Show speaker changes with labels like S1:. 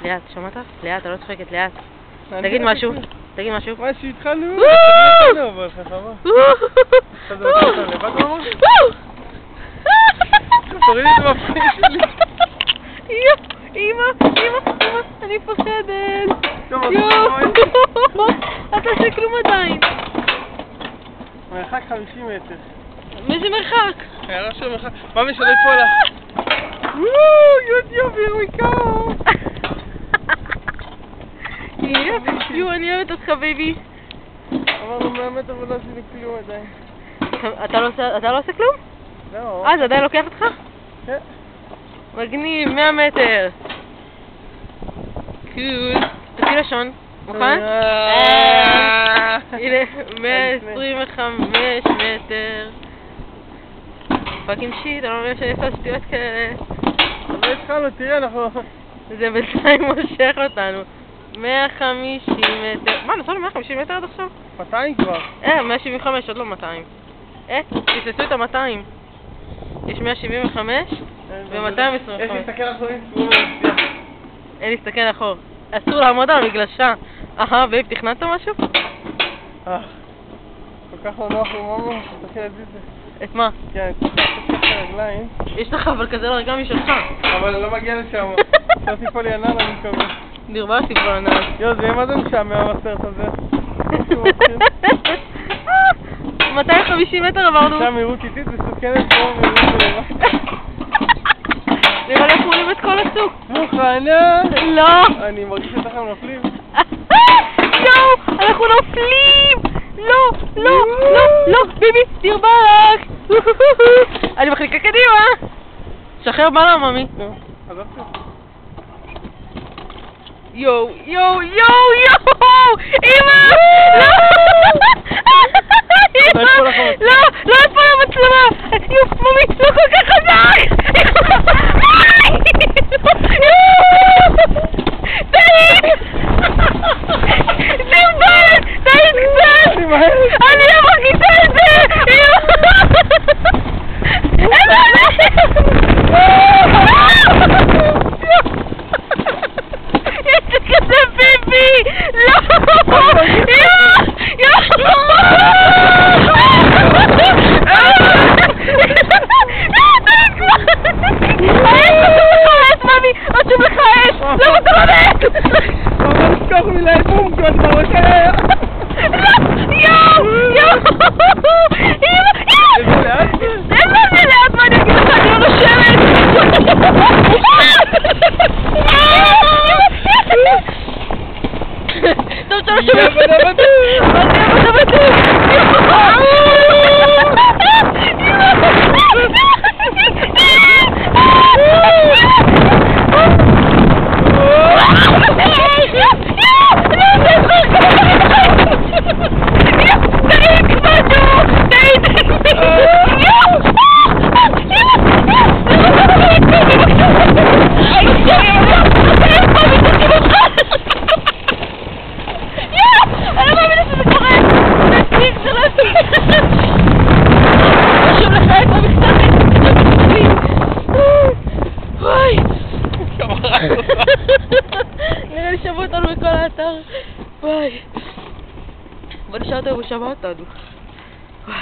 S1: ליאת, שמעת? ליאת, אתה לא צוחקת, ליאת. תגיד משהו, תגיד משהו.
S2: מה שהתחלנו? אבל חכמה. אתה זה אותה לבד ממש? תורידי את המפחיד שלי.
S1: אמא, אני פוחדת. אתה עושה כלום עדיין.
S2: מרחק 50 מטר.
S1: מאיזה מרחק?
S2: הערה של מרחק. מה משנה פה לה? יוטיוב, here we go.
S1: אני אוהבת אותך בייבי.
S2: אמרנו 100 מטר ולא עשינו כלום עדיין.
S1: אתה לא עושה כלום?
S2: לא.
S1: זה עדיין לוקח אותך?
S2: כן.
S1: מגניב, 100 מטר. קול. תוציא לשון, מוכן? הנה, 125 מטר. פאקינג שיט, אני לא מבין שאני עושה שטויות כאלה.
S2: אבל התחלנו, תראה, אנחנו...
S1: זה בינתיים מושך אותנו. 150 מטר. מה, נסענו 150 מטר עד עכשיו?
S2: 200 כבר.
S1: 175, עוד לא 200. תסלסו את ה-200. יש 175 ו-225.
S2: יש להסתכל אחורי.
S1: אין להסתכל אחור. אסור לעמוד על המגלשה. ואיב, תכננת משהו?
S2: כל כך לא נוח למאמו, תסתכל על זה.
S1: את מה?
S2: כן, כל כך תסתכל על הרגליים.
S1: יש לך אבל כזה לרגע משלך.
S2: אבל אני לא מגיע לשם. לא סיפו לי ענן, אני מקווה.
S1: נרבה סיפו ענן.
S2: זה מה זה משעמם הסרט הזה?
S1: 250 מטר עברנו.
S2: שם מהירות איטית מסוכנת פה מהירות ולמה.
S1: נראה לי אנחנו עולים את כל הסוג.
S2: מוכנה?
S1: לא.
S2: אני מרגיש שאנחנו נופלים.
S1: אנחנו נופלים. לא, ביבי, תרבק. אני מחליקה קדימה. שחרר בנה, ממי.
S2: עזבתי.
S1: יואו, אמא! לא יפה למצלמה! ממי, לא כל כך חזק! תעיד קצת! אני לא מרגישה את זה! יש כזה ביבי! לא! למה אתה לא מת?
S2: אבל נשכח מלהי בום כבר אתה רוצה... איזה לאט זה?
S1: איזה לאט, מה אני אגיד לך? אני לא נושמת! טוב, אתה לא שומע? נראה לי שבו אותנו מכל האתר. וואי. בוא נשאר אותנו בשבת אותנו. וואי.